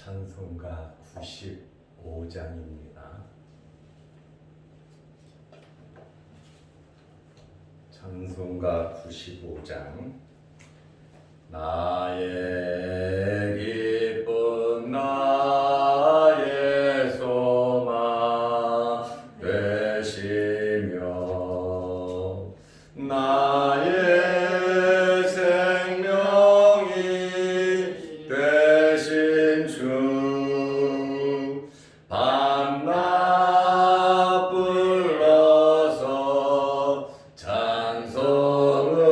찬송가 95장입니다. 찬송가 95장. 나의 기쁨 나의 소망 되시며 나의 생명이 되신 주 밤낮 불러서 찬송을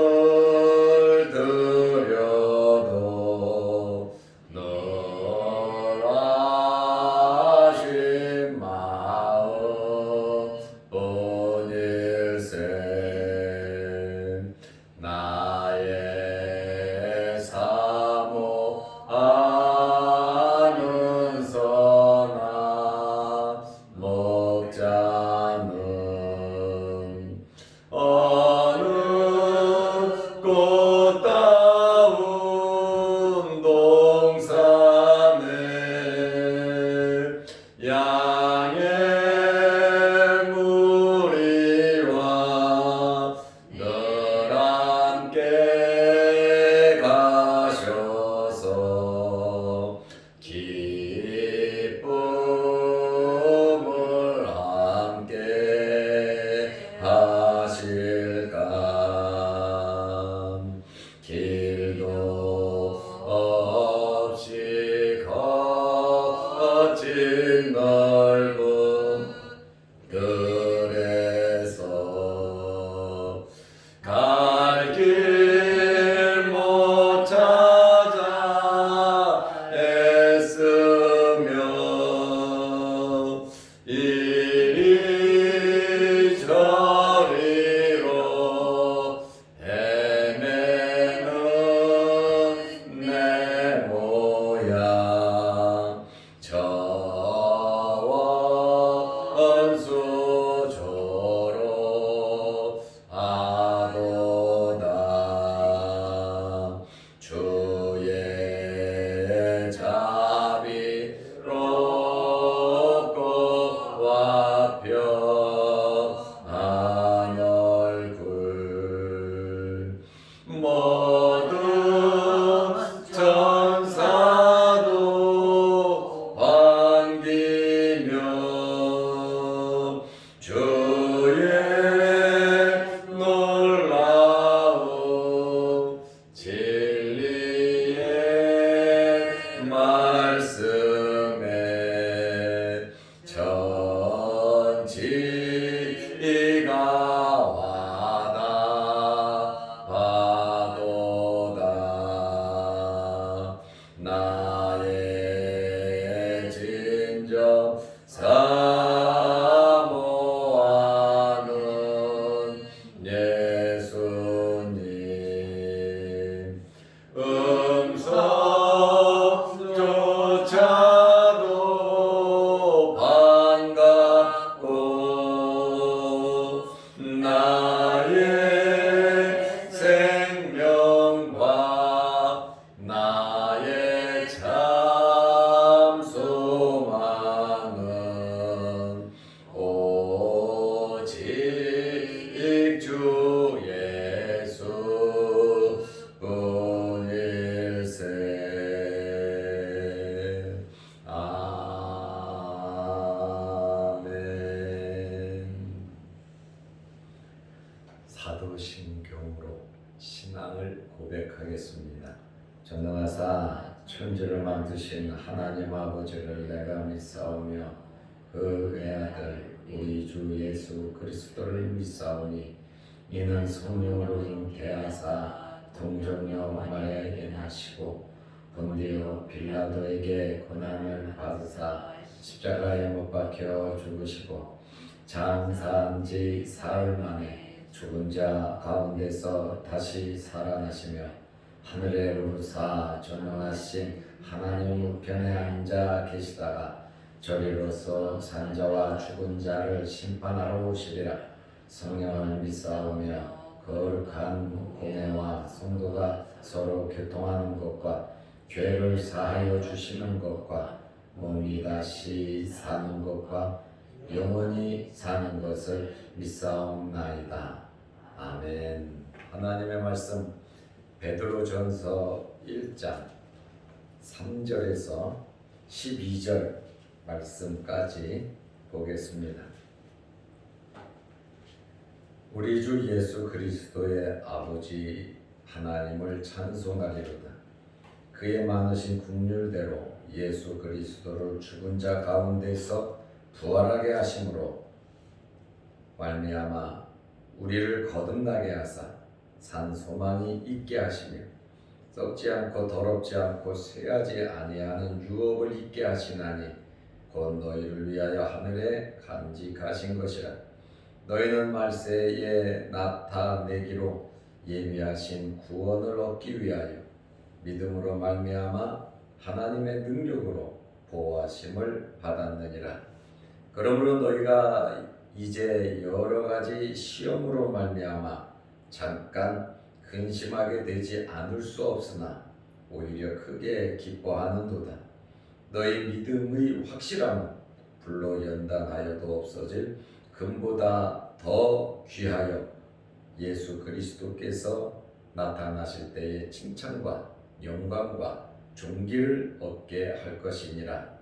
드려도 늘 하신 마음 뿐일세. 나의 사모하는 선한 목자는 어느 꽃다운 동산에 양의 무리와 늘 함께 가셔서 기쁨을 함께 하실까. 길도 없이 거친 넓은 그래서 갈 길 못 찾아 애쓰며 이리저리로 헤매는 내 모양 저원수조로 하도다. 주의 자비롭고 와편한 얼굴 모든 천사도 반기며 주의 놀라운 진리의 말씀에 전지가 와닿아도다. 나의 진정 사모하는 예수님 음성조차도 반갑고 나의 생명과 나의 참 소망은 오직 주 예수 뿐일세. 아멘. 사도신경으로 신앙을 고백하겠습니다. 전능하사 천지를 만드신 하나님 아버지를 내가 믿사오며 그 외아들 우리 주 예수 그리스도를 믿사오니 이는 성령으로 잉태하사 동정녀 마리아에게 나시고 본디오 빌라도에게 고난을 받으사 십자가에 못 박혀 죽으시고 장사한 지 사흘 만에 죽은 자 가운데서 다시 살아나시며 하늘에 오르사 전능하신 하나님 우편에 앉아 계시다가 저리로서 산자와 죽은 자를 심판하러 오시리라. 성령을 믿사오며 거룩한 공회와 성도가 서로 교통하는 것과 죄를 사하여 주시는 것과 몸이 다시 사는 것과 영원히 사는 것을 믿사옵나이다. 아멘. 하나님의 말씀 베드로전서 1장 3절에서 12절 말씀까지 보겠습니다. 우리 주 예수 그리스도의 아버지 하나님을 찬송하리로다. 그의 많으신 긍휼대로 예수 그리스도를 죽은 자 가운데서 부활하게 하심으로 말미암아 우리를 거듭나게 하사 산 소망이 있게 하시며 썩지 않고 더럽지 않고 쇠하지 아니하는 유업을 있게 하시나니 곧 너희를 위하여 하늘에 간직하신 것이라. 너희는 말세에 나타내기로 예비하신 구원을 얻기 위하여 믿음으로 말미암아 하나님의 능력으로 보호하심을 받았느니라. 그러므로 너희가 이제 여러 가지 시험으로 말미암아 잠깐 근심하게 되지 않을 수 없으나 오히려 크게 기뻐하는도다. 너희 믿음의 확실함은 불로 연단하여도 없어질 금보다 더 귀하여 예수 그리스도께서 나타나실 때의 칭찬과 영광과 존귀를 얻게 할 것이니라.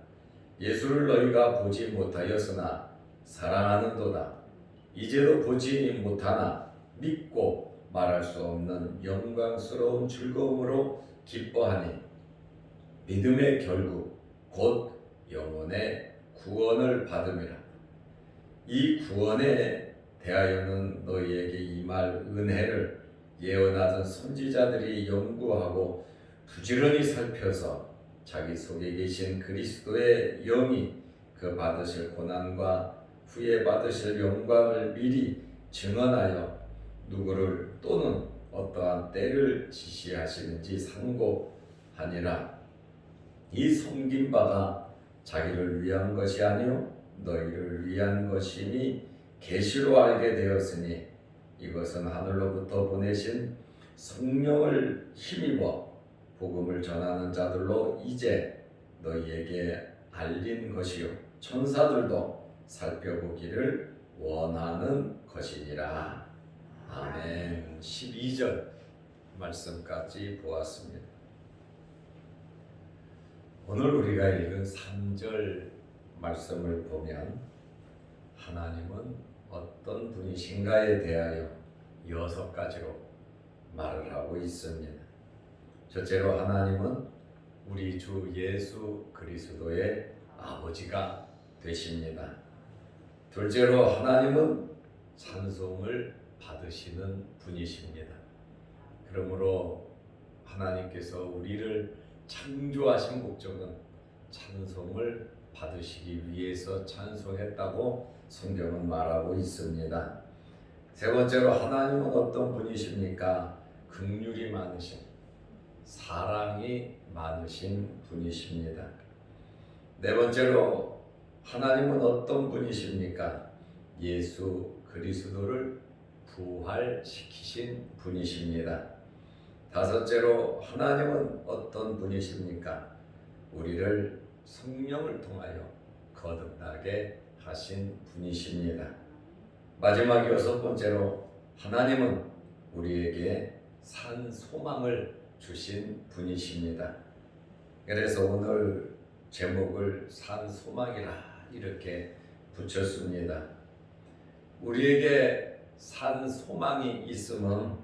예수를 너희가 보지 못하였으나 사랑하는도다. 이제도 보지 못하나 믿고 말할 수 없는 영광스러운 즐거움으로 기뻐하니 믿음의 결국 곧 영혼의 구원을 받음이라. 이 구원에 대하여는 너희에게 임할 은혜를 예언하던 선지자들이 연구하고 부지런히 살펴서 자기 속에 계신 그리스도의 영이 그 받으실 고난과 후에 받으실 영광을 미리 증언하여 누구를 또는 어떠한 때를 지시하시는지 상고하니라. 이 섬긴 바가 자기를 위한 것이 아니요 너희를 위한 것이니 계시로 알게 되었으니 이것은 하늘로부터 보내신 성령을 힘입어 복음을 전하는 자들로 이제 너희에게 알린 것이요 천사들도 살펴보기를 원하는 것이니라. 아멘. 12절 말씀까지 보았습니다. 오늘 우리가 읽은 3절 말씀을 보면 하나님은 어떤 분이신가에 대하여 6가지로 말을 하고 있습니다. 첫째로 하나님은 우리 주 예수 그리스도의 아버지가 되십니다. 둘째로 하나님은 찬송을 받으시는 분이십니다. 그러므로 하나님께서 우리를 창조하신 목적은 찬송을 받으시기 위해서 찬송했다고 성경은 말하고 있습니다. 세 번째로 하나님은 어떤 분이십니까? 긍휼이 많으신, 사랑이 많으신 분이십니다. 네 번째로 하나님은 어떤 분이십니까? 예수 그리스도를 부활시키신 분이십니다. 다섯째로 하나님은 어떤 분이십니까? 우리를 성령을 통하여 거듭나게 하신 분이십니다. 마지막 6번째로 하나님은 우리에게 산 소망을 주신 분이십니다. 그래서 오늘 제목을 산 소망이라 이렇게 붙였습니다. 우리에게 산 소망이 있으면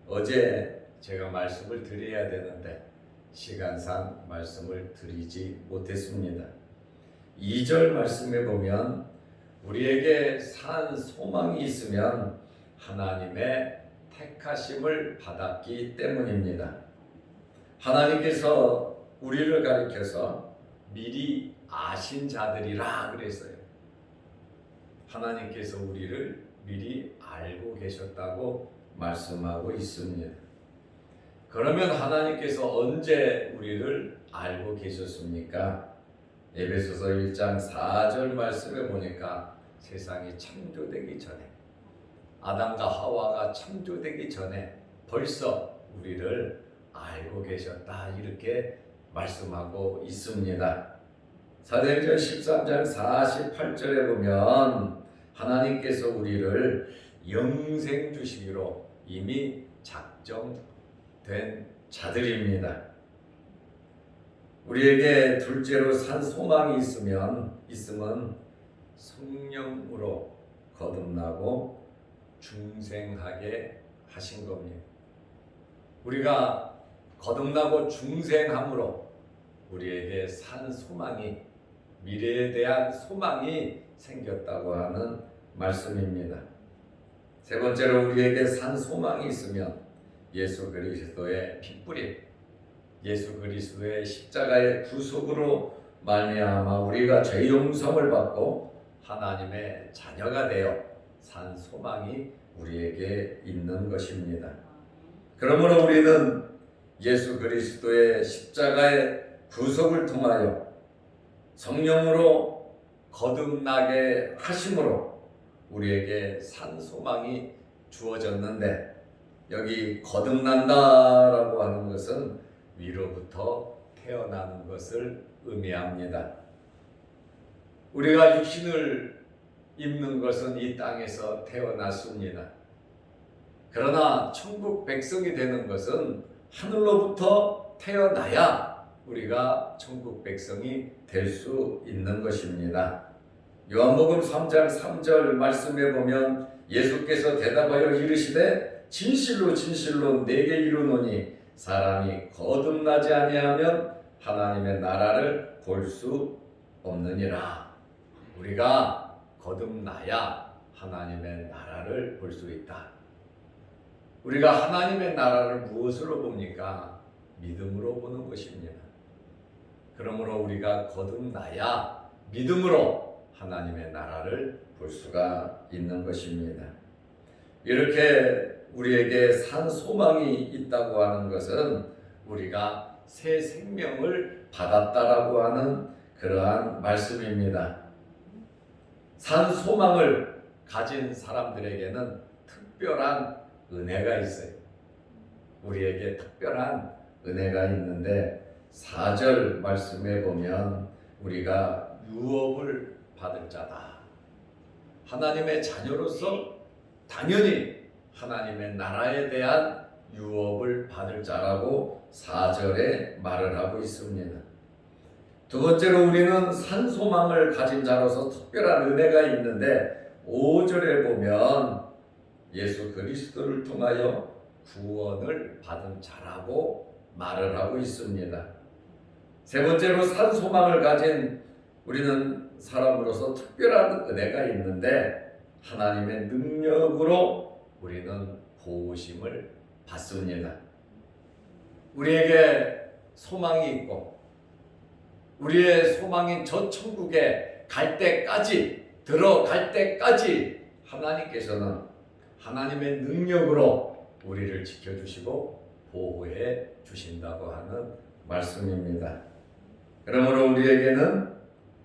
어제 제가 말씀을 드려야 되는데 시간상 말씀을 드리지 못했습니다. 2절 말씀에 보면 우리에게 산 소망이 있으면 하나님의 택하심을 받았기 때문입니다. 하나님께서 우리를 가리켜서 미리 아신 자들이라 그랬어요. 하나님께서 우리를 미리 알고 계셨다고 말씀하고 있습니다. 그러면 하나님께서 언제 우리를 알고 계셨습니까? 에베소서 1장 4절 말씀에 보니까 세상이 창조되기 전에, 아담과 하와가 창조되기 전에 벌써 우리를 알고 계셨다 이렇게 말씀하고 있습니다. 사도행전 13장 48절에 보면 하나님께서 우리를 영생 주시기로 이미 작정된 자들입니다. 우리에게 둘째로 산 소망이 있으면 성령으로 거듭나고 중생하게 하신 겁니다. 우리가 거듭나고 중생함으로 우리에게 산 소망이, 미래에 대한 소망이 생겼다고 하는 말씀입니다. 세 번째로 우리에게 산 소망이 있으면 예수 그리스도의 핏뿌림, 예수 그리스도의 십자가의 구속으로 말미암아 우리가 죄 용서를 받고 하나님의 자녀가 되어 산 소망이 우리에게 있는 것입니다. 그러므로 우리는 예수 그리스도의 십자가의 구속을 통하여 성령으로 거듭나게 하심으로 우리에게 산 소망이 주어졌는데, 여기 거듭난다라고 하는 것은 위로부터 태어나는 것을 의미합니다. 우리가 육신을 입는 것은 이 땅에서 태어났습니다. 그러나 천국 백성이 되는 것은 하늘로부터 태어나야 우리가 천국 백성이 될 수 있는 것입니다. 요한복음 3장 3절 말씀에 보면 예수께서 대답하여 이르시되 진실로 진실로 내게 이르노니 사람이 거듭나지 아니하면 하나님의 나라를 볼 수 없느니라. 우리가 거듭나야 하나님의 나라를 볼 수 있다. 우리가 하나님의 나라를 무엇으로 봅니까? 믿음으로 보는 것입니다. 그러므로 우리가 거듭나야 믿음으로 하나님의 나라를 볼 수가 있는 것입니다. 이렇게 우리에게 산 소망이 있다고 하는 것은 우리가 새 생명을 받았다라고 하는 그러한 말씀입니다. 산 소망을 가진 사람들에게는 특별한 은혜가 있어요. 우리에게 특별한 은혜가 있는데 4절 말씀에 보면 우리가 유업을 받을 자다. 하나님의 자녀로서 당연히 하나님의 나라에 대한 유업을 받을 자라고 4절에 말을 하고 있습니다. 두 번째로 우리는 산 소망을 가진 자로서 특별한 은혜가 있는데 5절에 보면 예수 그리스도를 통하여 구원을 받은 자라고 말을 하고 있습니다. 세 번째로 산 소망을 가진 우리는 사람으로서 특별한 은혜가 있는데 하나님의 능력으로 우리는 보호심을 받습니다. 우리에게 소망이 있고 우리의 소망인 저 천국에 갈 때까지, 들어갈 때까지 하나님께서는 하나님의 능력으로 우리를 지켜주시고 보호해 주신다고 하는 말씀입니다. 그러므로 우리에게는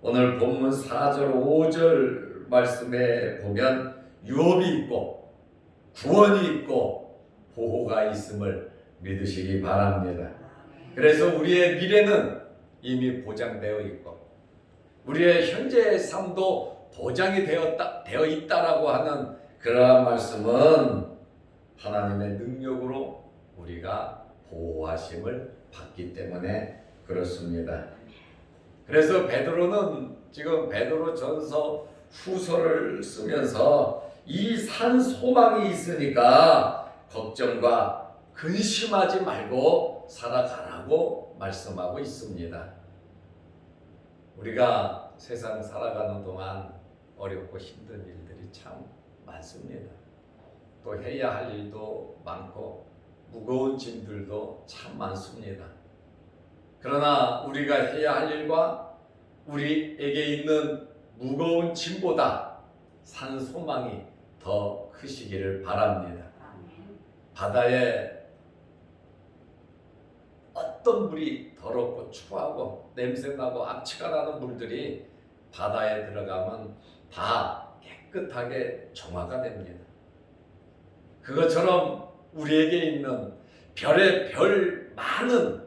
오늘 본문 4절 5절 말씀에 보면 유업이 있고 구원이 있고 보호가 있음을 믿으시기 바랍니다. 그래서 우리의 미래는 이미 보장되어 있고 우리의 현재의 삶도 보장이 되어 있다라고 하는 그러한 말씀은 하나님의 능력으로 우리가 보호하심을 받기 때문에 그렇습니다. 그래서 베드로는 지금 베드로전서 후서를 쓰면서 이 산 소망이 있으니까 걱정과 근심하지 말고 살아가라고 말씀하고 있습니다. 우리가 세상 살아가는 동안 어렵고 힘든 일들이 참 많습니다. 또 해야 할 일도 많고 무거운 짐들도 참 많습니다. 그러나 우리가 해야 할 일과 우리에게 있는 무거운 짐보다 산 소망이 더 크시기를 바랍니다. 바다에 어떤 물이 더럽고 추하고 냄새나고 악취가 나는 물들이 바다에 들어가면 다 깨끗하게 정화가 됩니다. 그것처럼 우리에게 있는 별의 별 많은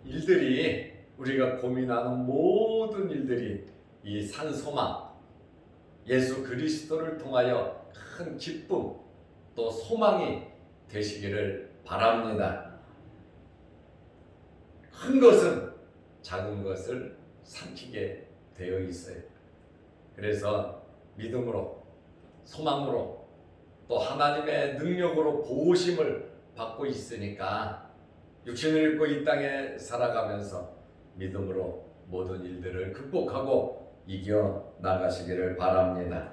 일들이 우리가 고민하는 모든 일들이 이 산소망, 예수 그리스도를 통하여 큰 기쁨 또 소망이 되시기를 바랍니다. 큰 것은 작은 것을 삼키게 되어 있어요. 그래서 믿음으로, 소망으로 또 하나님의 능력으로 보호심을 받고 있으니까 육신을 입고 이 땅에 살아가면서 믿음으로 모든 일들을 극복하고 이겨 나가시기를 바랍니다.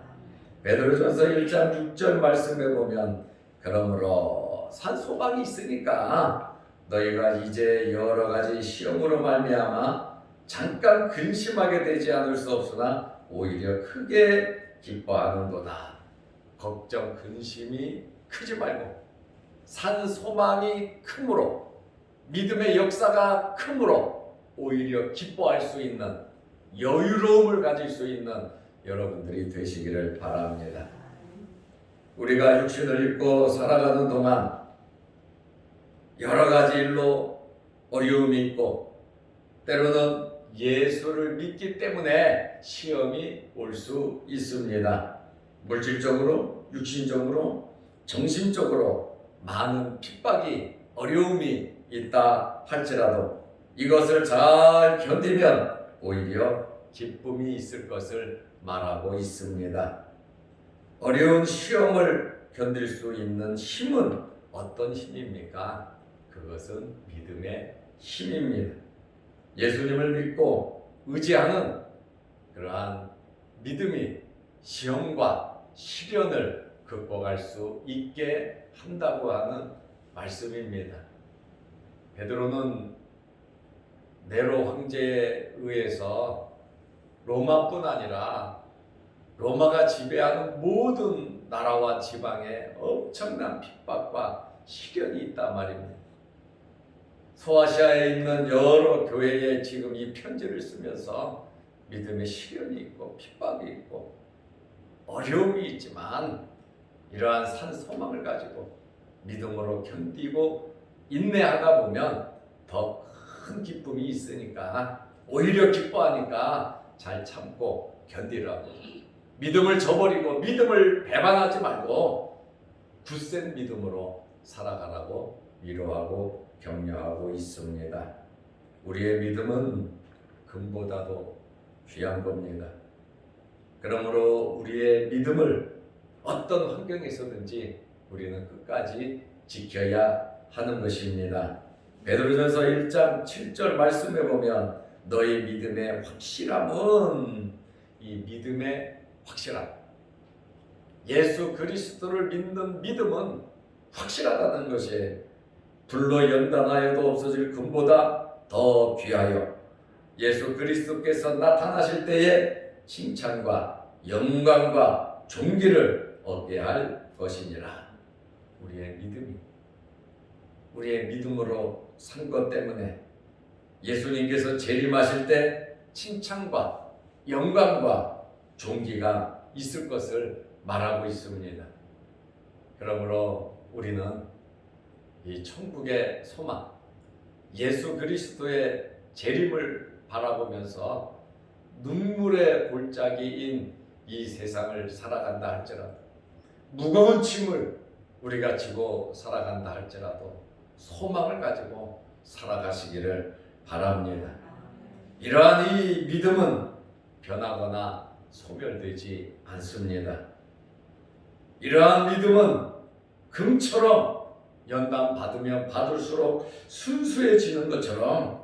베드로전서 1장 6절 말씀에 보면 그러므로 산 소망이 있으니까 너희가 이제 여러 가지 시험으로 말미암아 잠깐 근심하게 되지 않을 수 없으나 오히려 크게 기뻐하는도다. 걱정 근심이 크지 말고 산 소망이 크므로 믿음의 역사가 크므로 오히려 기뻐할 수 있는 여유로움을 가질 수 있는 여러분들이 되시기를 바랍니다. 우리가 육신을 입고 살아가는 동안 여러 가지 일로 어려움이 있고 때로는 예수를 믿기 때문에 시험이 올 수 있습니다. 물질적으로, 육신적으로, 정신적으로 많은 핍박이, 어려움이 있다 할지라도 이것을 잘 견디면 오히려 기쁨이 있을 것을 말하고 있습니다. 어려운 시험을 견딜 수 있는 힘은 어떤 힘입니까? 그것은 믿음의 힘입니다. 예수님을 믿고 의지하는 그러한 믿음이 시험과 시련을 극복할 수 있게 한다고 하는 말씀입니다. 베드로는 네로 황제에 의해서 로마뿐 아니라 로마가 지배하는 모든 나라와 지방에 엄청난 핍박과 시련이 있단 말입니다. 소아시아에 있는 여러 교회에 지금 이 편지를 쓰면서 믿음의 시련이 있고 핍박이 있고 어려움이 있지만 이러한 산 소망을 가지고 믿음으로 견디고 인내하다 보면 더 큰 기쁨이 있으니까 오히려 기뻐하니까 잘 참고 견디라고 믿음을 저버리고 믿음을 배반하지 말고 굳센 믿음으로 살아가라고 위로하고 격려하고 있습니다. 우리의 믿음은 금보다도 귀한 겁니다. 그러므로 우리의 믿음을 어떤 환경에서든지 우리는 끝까지 지켜야 하는 것입니다. 베드로전서 1장 7절 말씀에 보면 너희 믿음의 확실함은 이 믿음의 확실함 예수 그리스도를 믿는 믿음은 확실하다는 것이 불로 연단하여도 없어질 금보다 더 귀하여 예수 그리스도께서 나타나실 때에 칭찬과 영광과 존귀를 얻게 할 것이니라. 우리의 믿음으로 산 것 때문에 예수님께서 재림하실 때 칭찬과 영광과 존귀가 있을 것을 말하고 있습니다. 그러므로 우리는 이 천국의 소망, 예수 그리스도의 재림을 바라보면서 눈물의 골짜기인 이 세상을 살아간다 할지라도 무거운 짐을 우리가 지고 살아간다 할지라도 소망을 가지고 살아가시기를 바랍니다. 이러한 이 믿음은 변하거나 소멸되지 않습니다. 이러한 믿음은 금처럼 연단 받으면 받을수록 순수해지는 것처럼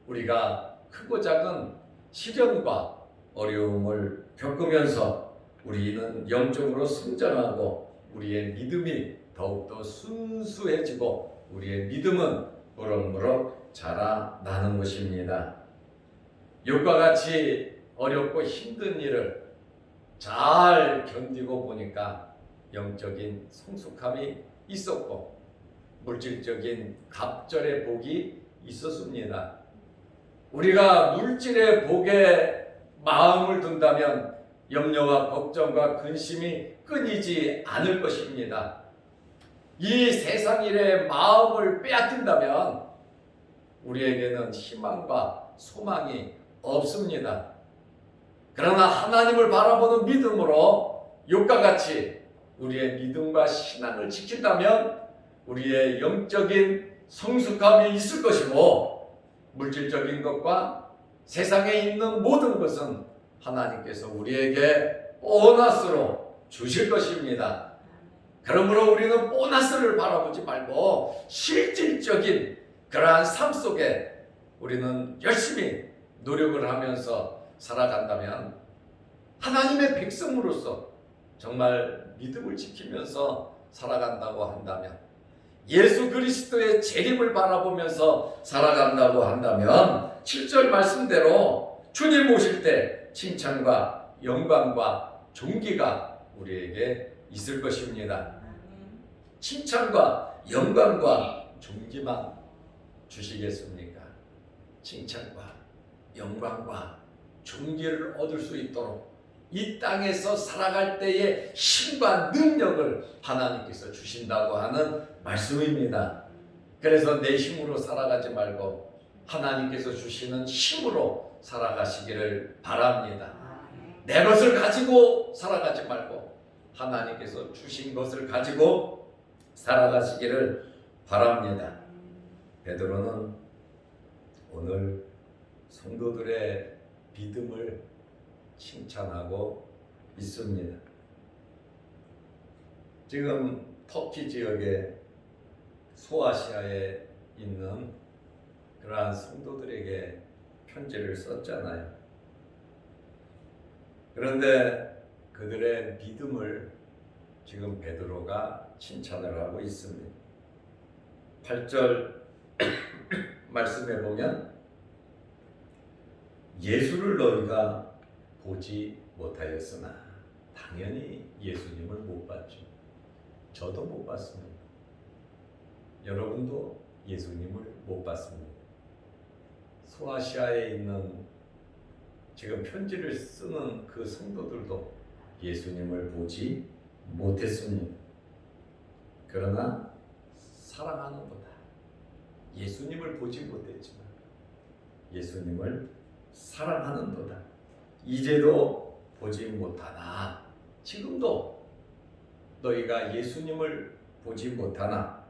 우리가 크고 작은 시련과 어려움을 겪으면서 우리는 영적으로 성장하고 우리의 믿음이 더욱더 순수해지고 우리의 믿음은 무럭무럭 자라나는 것입니다. 욥과 같이 어렵고 힘든 일을 잘 견디고 보니까 영적인 성숙함이 있었고 물질적인 갑절의 복이 있었습니다. 우리가 물질의 복에 마음을 둔다면 염려와 걱정과 근심이 끊이지 않을 것입니다. 이 세상 일에 마음을 빼앗긴다면 우리에게는 희망과 소망이 없습니다. 그러나 하나님을 바라보는 믿음으로 욥과 같이 우리의 믿음과 신앙을 지킨다면 우리의 영적인 성숙함이 있을 것이고, 물질적인 것과 세상에 있는 모든 것은 하나님께서 우리에게 보너스로 주실 것입니다. 그러므로 우리는 보너스를 바라보지 말고 실질적인 그러한 삶 속에 우리는 열심히 노력을 하면서 살아간다면, 하나님의 백성으로서 정말 믿음을 지키면서 살아간다고 한다면, 예수 그리스도의 재림을 바라보면서 살아간다고 한다면 7절 말씀대로 주님 오실 때 칭찬과 영광과 존귀가 우리에게 있을 것입니다. 칭찬과 영광과 존귀만 주시겠습니까? 칭찬과 영광과 존귀를 얻을 수 있도록 이 땅에서 살아갈 때의 힘과 능력을 하나님께서 주신다고 하는 말씀입니다. 그래서 내 힘으로 살아가지 말고 하나님께서 주시는 힘으로 살아가시기를 바랍니다. 내 것을 가지고 살아가지 말고 하나님께서 주신 것을 가지고 살아가시기를 바랍니다. 베드로는 오늘 성도들의 믿음을 칭찬하고 있습니다. 지금 터키 지역의 소아시아에 있는 그러한 성도들에게 편지를 썼잖아요. 그런데 그들의 믿음을 지금 베드로가 칭찬을 하고 있습니다. 8절 말씀에 보면 예수를 너희가 보지 못하였으나, 당연히 예수님을 못 봤죠. 저도 못 봤습니다. 여러분도 예수님을 못 봤습니다. 소아시아에 있는 지금 편지를 쓰는 그 성도들도 예수님을 보지 못했습니다. 그러나 사랑하는도다. 예수님을 보지 못했지만 예수님을 사랑하는도다. 이제도 보지 못하나, 지금도 너희가 예수님을 보지 못하나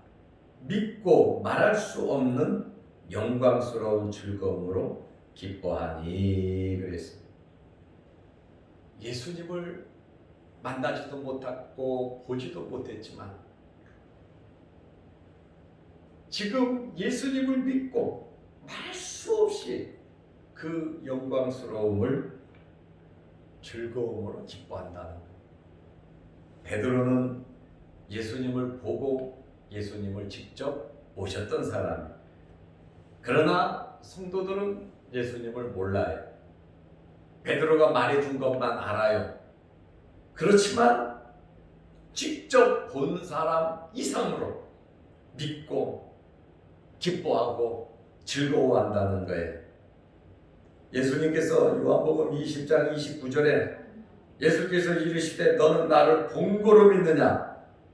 믿고 말할 수 없는 영광스러운 즐거움으로 기뻐하니 그랬습니다. 예수님을 만나지도 못했고 보지도 못했지만 지금 예수님을 믿고 말할 수 없이 그 영광스러움을 즐거움으로 기뻐한다는 거예요. 베드로는 예수님을 보고 예수님을 직접 모셨던 사람이에요. 그러나 성도들은 예수님을 몰라요. 베드로가 말해준 것만 알아요. 그렇지만 직접 본 사람 이상으로 믿고 기뻐하고 즐거워한다는 거예요. 예수님께서 요한복음 20장 29절에 예수께서 이르시되 너는 나를 본고로 믿느냐?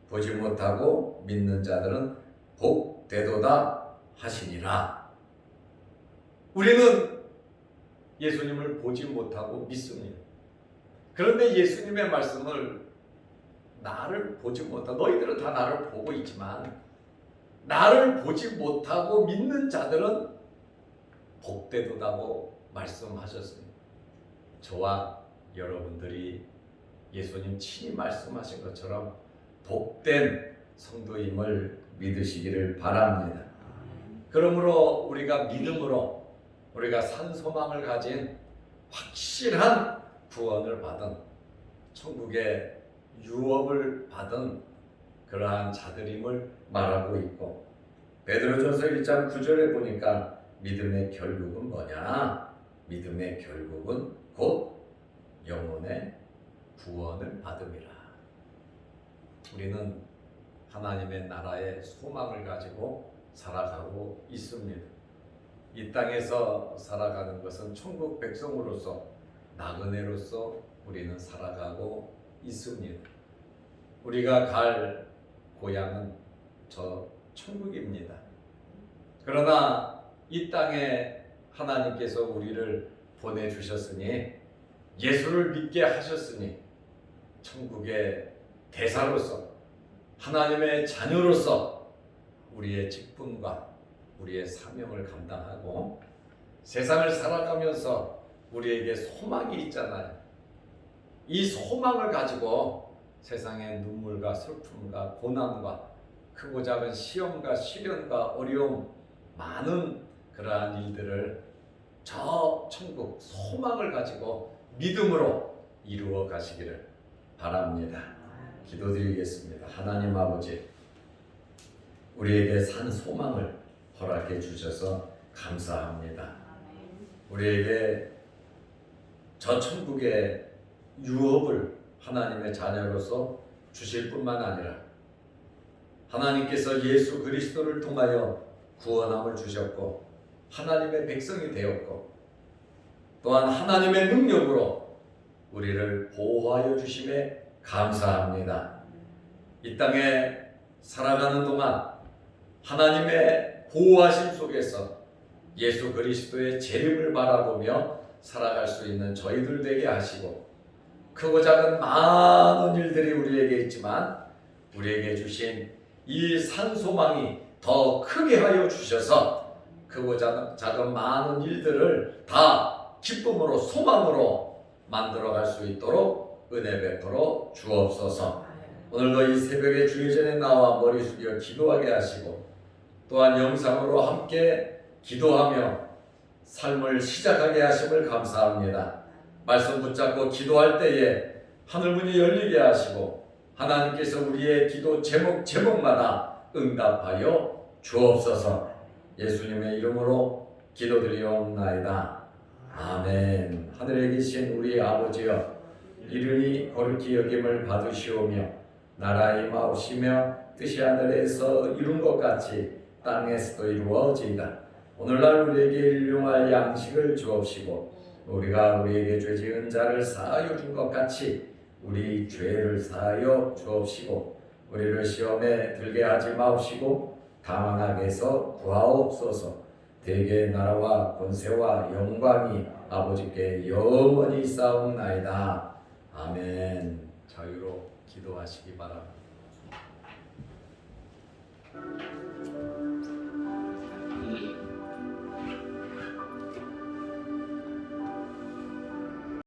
보지 못하고 믿는 자들은 복되도다 하시니라. 우리는 예수님을 보지 못하고 믿습니다. 그런데 예수님의 말씀을 나를 보지 못하고, 너희들은 다 나를 보고 있지만 나를 보지 못하고 믿는 자들은 복되도다고 말씀하셨습니다. 저와 여러분들이 예수님 친히 말씀하신 것처럼 복된 성도임을 믿으시기를 바랍니다. 그러므로 우리가 믿음으로 우리가 산 소망을 가진 확실한 구원을 받은, 천국의 유업을 받은 그러한 자들임을 말하고 있고, 베드로전서 1장 9절에 보니까 믿음의 결국은 뭐냐? 믿음의 결국은 곧 영혼의 구원을 받음이라. 우리는 하나님의 나라의 소망을 가지고 살아가고 있습니다. 이 땅에서 살아가는 것은 천국 백성으로서, 나그네로서 우리는 살아가고 있습니다. 우리가 갈 고향은 저 천국입니다. 그러나 이 땅에 하나님께서 우리를 보내주셨으니 예수를 믿게 하셨으니 천국의 대사로서 하나님의 자녀로서 우리의 직분과 우리의 사명을 감당하고 세상을 살아가면서 우리에게 소망이 있잖아요. 이 소망을 가지고 세상의 눈물과 슬픔과 고난과 크고 작은 시험과 시련과 어려움 많은 그러한 일들을 저 천국 소망을 가지고 믿음으로 이루어 가시기를 바랍니다. 기도드리겠습니다. 하나님 아버지, 우리에게 산 소망을 허락해 주셔서 감사합니다. 우리에게 저 천국의 유업을 하나님의 자녀로서 주실 뿐만 아니라 하나님께서 예수 그리스도를 통하여 구원함을 주셨고 하나님의 백성이 되었고 또한 하나님의 능력으로 우리를 보호하여 주심에 감사합니다. 이 땅에 살아가는 동안 하나님의 보호하심 속에서 예수 그리스도의 재림을 바라보며 살아갈 수 있는 저희들 되게 하시고 크고 작은 많은 일들이 우리에게 있지만 우리에게 주신 이 산소망이 더 크게 하여 주셔서 크고 작은 많은 일들을 다 기쁨으로 소망으로 만들어갈 수 있도록 은혜 베풀어 주옵소서. 오늘도 이 새벽에 주의 전에 나와 머리 숙여 기도하게 하시고 또한 영상으로 함께 기도하며 삶을 시작하게 하심을 감사합니다. 말씀 붙잡고 기도할 때에 하늘문이 열리게 하시고 하나님께서 우리의 기도 제목마다 응답하여 주옵소서. 예수님의 이름으로 기도드리옵나이다. 아멘. 하늘에 계신 우리 아버지여, 이름이 거룩히 여김을 받으시오며 나라의 임하오시며 뜻이 하늘에서 이룬 것 같이 땅에서도 이루어지이다. 오늘날 우리에게 일용할 양식을 주옵시고 우리가 우리에게 죄 지은 자를 사하여 준 것 같이 우리 죄를 사하여 주옵시고 우리를 시험에 들게 하지 마옵시고 다만 악에서 구하옵소서. 대개의 나라와 권세와 영광이 아버지께 영원히 있사옵나이다. 아멘. 자유로 기도하시기 바랍니다.